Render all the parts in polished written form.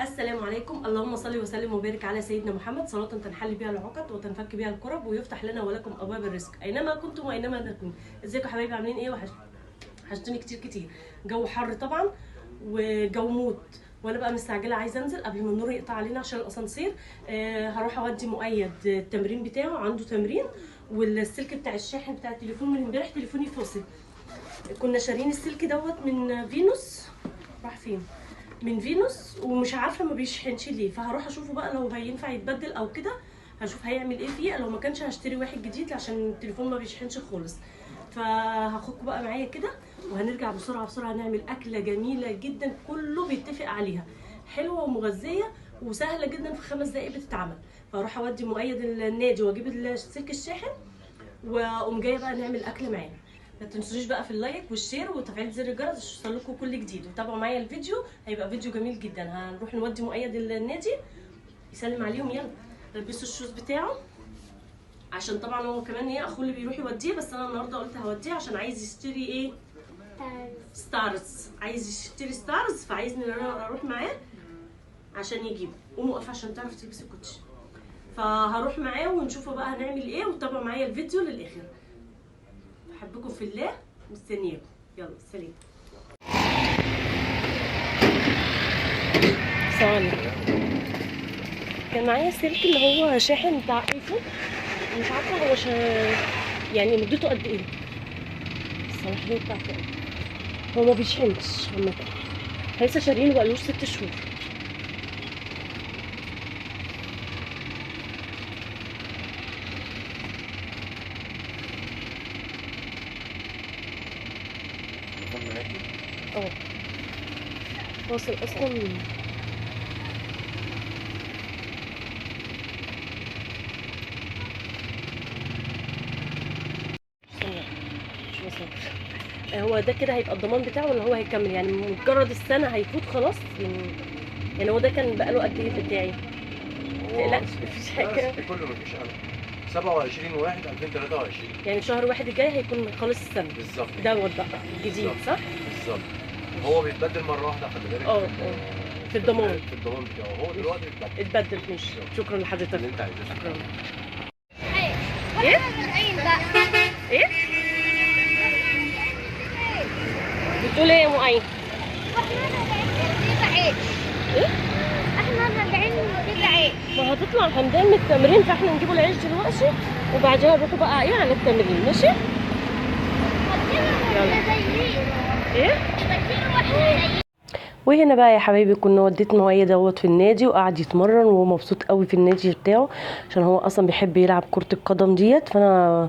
السلام عليكم. اللهم صل وسلم وبارك على سيدنا محمد، صلاة تنحل بها العقد وتنفك بها الكرب ويفتح لنا ولكم ابواب الرزق اينما كنتم واينما تكونوا. ازيكم يا حبايبي؟ عاملين ايه؟ وحشتوني كتير كتير. جو حر طبعا وجو موت، وانا بقى مستعجله عايزه انزل قبل ما النور يقطع علينا عشان الاسانسير. هروح اودي مؤيد التمرين بتاعه، عنده تمرين، والسلك بتاع الشاحن بتاع التليفون من امبارح تليفوني فاصل. كنا شارين السلك دوت من فينوس، راح فين؟ من فينوس، ومش عارفه ما بيشحنش ليه، فهروح اشوفه بقى لو هينفع يتبدل او كده، هشوف هيعمل ايه فيه. لو ما كانش هشتري واحد جديد عشان التليفون ما بيشحنش خالص. فهاخدكم بقى معايا كده وهنرجع بسرعه بسرعه. نعمل اكله جميله جدا كله بيتفق عليها، حلوه ومغذيه وسهله جدا، في 5 دقايق بتتعمل. فاروح اودي مؤيد النادي واجيب سلك الشاحن، واقوم جايه بقى نعمل اكله معانا. ما تنسوش بقى في اللايك والشير وتفعيل زر الجرس عشان يوصلكوا كل جديد، وتابعوا معايا الفيديو، هيبقى فيديو جميل جدا. هنروح نودي مؤيد النادي يسلم عليهم. يلا لبسوا الشوز بتاعه، عشان طبعا هو كمان ايه اخوه اللي بيروح يوديه، بس انا النهارده قلت هوديه عشان عايز يشتري ايه؟ ستارز. عايز يشتري ستارز، فعايزني اروح معاه عشان يجيبه. قوموا اقف عشان تعرف تلبس الكوتشي. فهروح معاه ونشوفه بقى هنعمل ايه، وتابعوا معايا الفيديو للاخر. بحبكم في الله، مستنياكم. يلا سلام. ثواني، كان معايا سلك اللي هو شاحن بتاع ايفون، مش عارفه هو يعني مدته قد ايه، الصلاحيه بتاعته ايه. هو ما بيشحنش عامه، لسه شارينه بقالوش 6 شهور. اه واصل اصلا. مش وصل. هو ده كده هيبقى الضمان بتاعه ولا هو هيكمل؟ يعني مجرد السنه هيفوت خلاص يعني هو ده كان بقاله قد ايه بتاعي؟ متقلقش مفيش حاجه. كله مفيش قلق. 27/1/2023 يعني شهر واحد الجاي هيكون خالص السنه بالظبط. دوت بقى الجديد صح؟ بالظبط. هو بيتبدل مره واحده، خلي بالك. في الضمان. في الضمان بتاعه هو دلوقتي اتبدل. ماشي، شكرا لحضرتك. اللي انت عايزاه. شكرا. ايه؟ ايه؟ بتقول ايه يا مؤيد؟ ايه؟ احنا راجعين نجيب عيش. ما هتطلع حمدان من التمرين، فاحنا نجيبوا العيش دلوقتي وبعدها نروحوا بقى ايه على التمرين. ماشي؟ ايه؟ وهنا بقى يا حبايبي كنا وديت مؤيد دوت في النادي وقعد يتمرن وهو مبسوط قوي في النادي بتاعه، عشان هو اصلا بيحب يلعب كرة القدم ديت. فانا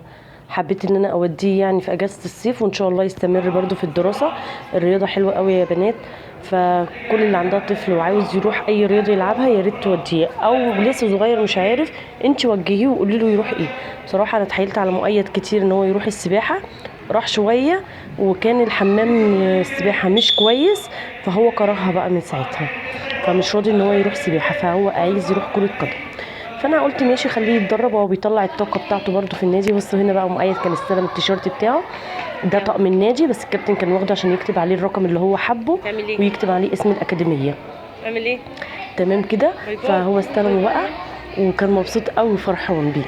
حبيت ان انا اوديه يعني في اجازة الصيف، وان شاء الله يستمر برضو في الدراسة. الرياضة حلوة قوي يا بنات، فكل اللي عندها طفل وعاوز يروح اي رياضة يلعبها يا ريت توديه، او لسه صغير مش عارف انت وجهيه وقولي له يروح ايه. بصراحة انا اتحايلت على مؤيد كتير ان هو يروح السباحة، راح شوية وكان الحمام السباحة مش كويس، فهو كرهها بقى من ساعتها، فمش راضي ان هو يروح سباحة، فهو عايز يروح كرة قدم. فانا قلت ماشي خليه يتدرب، وهو بيطلع الطاقة بتاعته برده في النادي. بصوا هنا بقى مؤيد كان استلم التيشيرت بتاعه، ده طقم النادي، بس الكابتن كان واخده عشان يكتب عليه الرقم اللي هو حبه ويكتب عليه اسم الأكاديمية. اعمل ايه؟ تمام كده. فهو استلمه بقى وكان مبسوط قوي وفرحان بيه.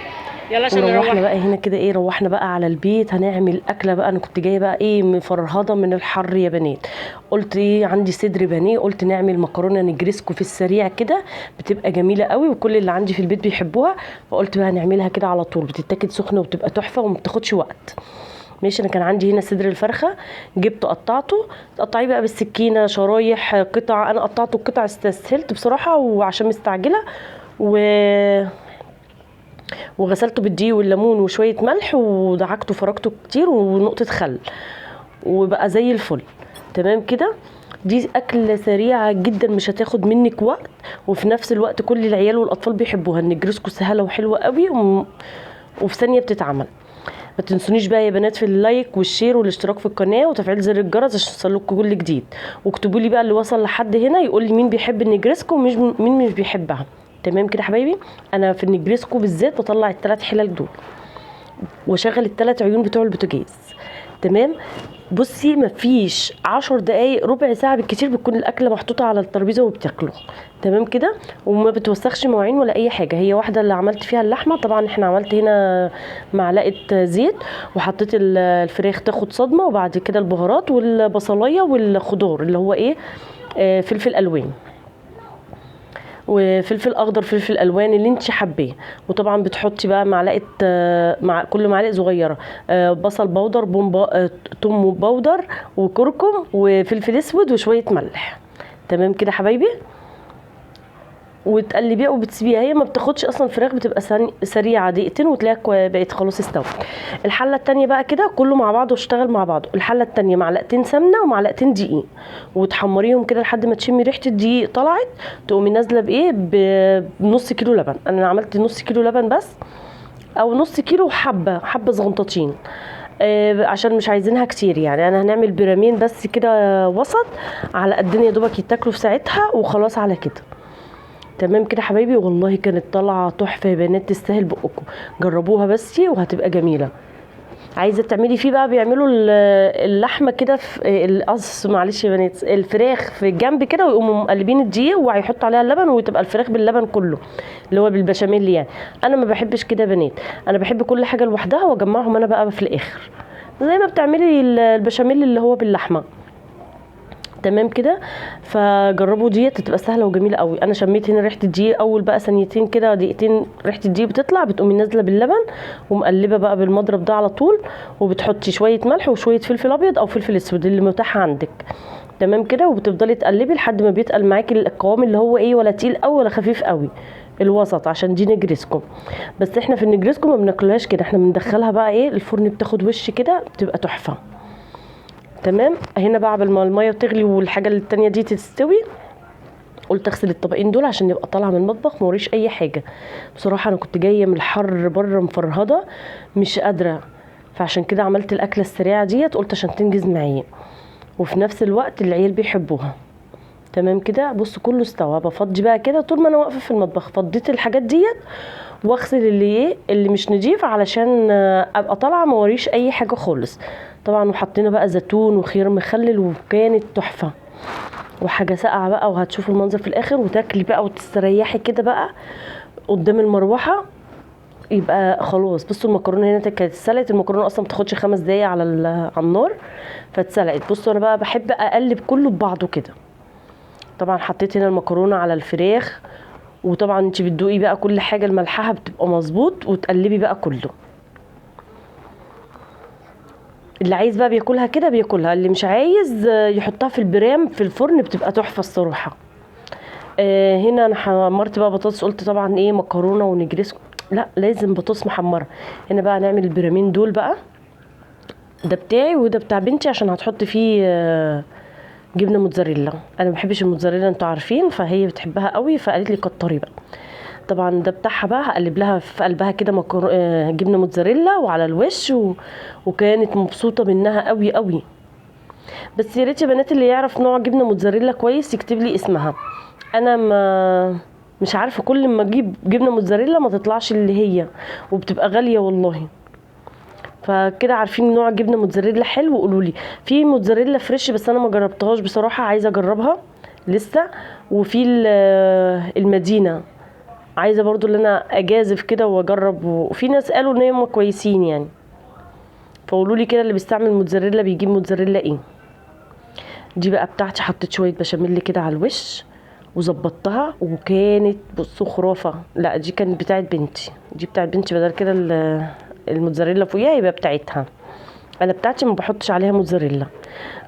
يلا عشان روحنا بقى هنا كده ايه، روحنا بقى على البيت هنعمل اكله بقى. انا كنت جايه بقى ايه مفرهضه من الحر يا بنات، قلت ايه عندي صدر بانيه، قلت نعمل مكرونه نجرسكو في السريع كده، بتبقى جميله قوي وكل اللي عندي في البيت بيحبوها. فقلت بقى نعملها كده على طول، بتتاكل سخنه وبتبقى تحفه وما بتاخدش وقت. ماشي. انا كان عندي هنا صدر الفرخه، جبته قطعته، تقطعيه بقى بالسكينه شرايح قطع. انا قطعته قطع استسهلت بصراحه وعشان مستعجله، وغسلته بالدقيق والليمون وشويه ملح ودعكته فركته كتير ونقطه خل، وبقى زي الفل. تمام كده. دي اكله سريعه جدا مش هتاخد منك وقت، وفي نفس الوقت كل العيال والاطفال بيحبوها. النجرسكو سهله وحلوه قوي وفي ثانيه بتتعمل. ما تنسونيش بقى يا بنات في اللايك والشير والاشتراك في القناه وتفعيل زر الجرس عشان يوصلكوا كل جديد. واكتبوا لي بقى اللي وصل لحد هنا يقول لي مين بيحب النجرسكو ومين مش بيحبها. تمام كده حبايبي. انا في النجرسكو بالذات بطلع ال3 حلال دول واشغل ال3 عيون بتوع البوتاجاز. تمام. بصي مفيش 10 دقايق ربع ساعه بالكتير بتكون الاكله محطوطه على الترابيزه وبتاكله. تمام كده، وما بتوسخش مواعين ولا اي حاجه. هي واحده اللي عملت فيها اللحمه. طبعا احنا عملت هنا معلقه زيت وحطيت الفراخ تاخد صدمه، وبعد كده البهارات والبصلايه والخضار اللي هو ايه، فلفل الوان وفلفل اخضر، فلفل الوان اللي انت حباه. وطبعا بتحطي بقى معلقه مع كل معلقه صغيره بصل بودر، توم بودر وكركم وفلفل اسود وشويه ملح. تمام كده حبايبي، وتقلبيها وبتسيبيها. هي ما بتاخدش اصلا، الفراخ بتبقى سريعه دقيقتين وتلاقيها بقت خلاص استوت. الحله التانية بقى كده كله مع بعضه واشتغل مع بعضه. الحله التانية معلقتين سمنه ومعلقتين دقيق، وتحمريهم كده لحد ما تشمي ريحه الدقيق طلعت. تقومي نازله بايه، بنص كيلو لبن. انا عملت نص كيلو لبن بس، او نص كيلو حبه صغنطاطين، عشان مش عايزينها كتير يعني. انا هنعمل برامين بس كده وسط على قدنا يا دوبك يتاكلوا في ساعتها وخلاص على كده. تمام كده حبايبي، والله كانت طالعه تحفه يا بنات، تستاهل بقكم. جربوها بس وهتبقى جميله. عايزه تعملي فيه بقى، بيعملوا اللحمه كده في القص، معلش يا بنات، الفراخ في الجنب كده، ويقوموا مقلبين الدقيق وهيحطوا عليها اللبن، وتبقى الفراخ باللبن كله اللي هو بالبشاميل يعني. انا ما بحبش كده يا بنات، انا بحب كل حاجه لوحدها واجمعهم انا بقى في الاخر، زي ما بتعملي البشاميل اللي هو باللحمه. تمام كده، فجربوا ديت تبقى سهله وجميله قوي. انا شميت هنا ريحه الدقيق اول بقى ثانيتين كده، دقيقتين، ريحه الدقيق بتطلع، بتقومي نازله باللبن ومقلبه بقى بالمضرب ده على طول، وبتحطي شويه ملح وشويه فلفل ابيض او فلفل اسود اللي متاح عندك. تمام كده، وبتفضلي تقلبي لحد ما بيتقل معاكي القوام اللي هو ايه، ولا تقيل قوي ولا خفيف قوي، الوسط، عشان دي نجرسكم. بس احنا في النجرسكم ما بناكلهاش كده، احنا بندخلها بقى ايه الفرن، بتاخد وش كده بتبقى تحفه. تمام، هنا بقى قبل ما الميه تغلي والحاجه التانية دي تستوي، قلت اغسل الطبقين دول عشان يبقى طالعه من المطبخ موريش اي حاجه. بصراحه انا كنت جايه من الحر بره مفرهده مش قادره، فعشان كده عملت الاكله السريعه ديت، قلت عشان تنجز معايا وفي نفس الوقت العيال بيحبوها. تمام كده، بص كله استوى. بفضي بقى كده طول ما انا واقفه في المطبخ، فضيت الحاجات ديت واغسل اللي مش نضيف علشان ابقى طالعه ما وريش اي حاجه خالص. طبعا وحطينا بقى زيتون وخيار مخلل، وكانت تحفه وحاجه ساقعه بقى، وهتشوفوا المنظر في الاخر، وتاكلي بقى وتستريحي كده بقى قدام المروحه. يبقى خلاص. بصوا المكرونه هنا كانت اتسلقت، المكرونه اصلا ما بتاخدش 5 دقايق على النار فاتسلقت. بصوا انا بقى بحب اقلب كله ببعضه كده. طبعا حطيت هنا المكرونه على الفراخ، وطبعا انت بتدوقي بقى كل حاجه الملحها بتبقى مظبوط، وتقلبي بقى كله. اللي عايز بقى بياكلها كده بياكلها، اللي مش عايز يحطها في البرام في الفرن بتبقى تحفه الصراحه. هنا انا حمرت بقى بطاطس، قلت طبعا ايه مكرونه ونجرسكو، لا لازم بطاطس محمره. هنا بقى نعمل البرامين دول بقى، ده بتاعي وده بتاع بنتي عشان هتحط فيه جبنه موتزاريلا. انا ما بحبش الموتزاريلا انتوا عارفين، فهي بتحبها قوي فقالت لي كتري بقى. طبعا ده بتاعها بقى، هقلب لها في قلبها كده جبنه موتزاريلا وعلى الوش وكانت مبسوطه منها قوي قوي. بس يا ريت يا بنات اللي يعرف نوع جبنه موتزاريلا كويس يكتب لي اسمها. انا مش عارفه، كل ما اجيب جبنه موتزاريلا ما تطلعش اللي هي، وبتبقى غاليه والله. فكده عارفين نوع جبنه موتزاريلا حلو قولوا لي. في موتزاريلا فريش بس انا ما جربتهاش بصراحه، عايزه اجربها لسه. وفي المدينه عايزه برضو اللي انا اجازف كده واجرب، وفي ناس قالوا ان هم كويسين يعني، فقولوا لي كده اللي بيستعمل موتزاريلا بيجيب موتزاريلا ايه. دي بقى بتاعتي، حطيت شويه بشاميل كده على الوش وظبطتها، وكانت بصوا خرافه. لا دي كانت بتاعت بنتي، دي بتاعت بنتي، بدل كده الموتزاريلا فوقيها يبقى بتاعتها. انا بتاعتي ما بحطش عليها موتزاريلا.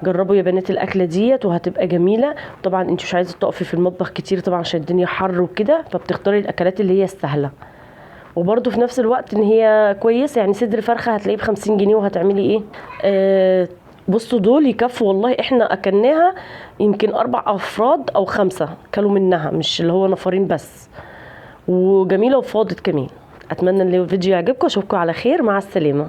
جربوا يا بنات الاكله ديت وهتبقى جميله. طبعا انت مش عايزه تقفي في المطبخ كتير طبعا عشان الدنيا حر وكده، فبتختاري الاكلات اللي هي السهله، وبرده في نفس الوقت ان هي كويسه. يعني صدر فرخه هتلاقيه ب50 جنيه، وهتعملي ايه؟ بصوا دول يكفوا والله. احنا اكلناها يمكن 4 أفراد او 5 كلوا منها، مش اللي هو نفرين بس، وجميله وفاضت كمان. اتمنى ان الفيديو يعجبكم، اشوفكم على خير، مع السلامه.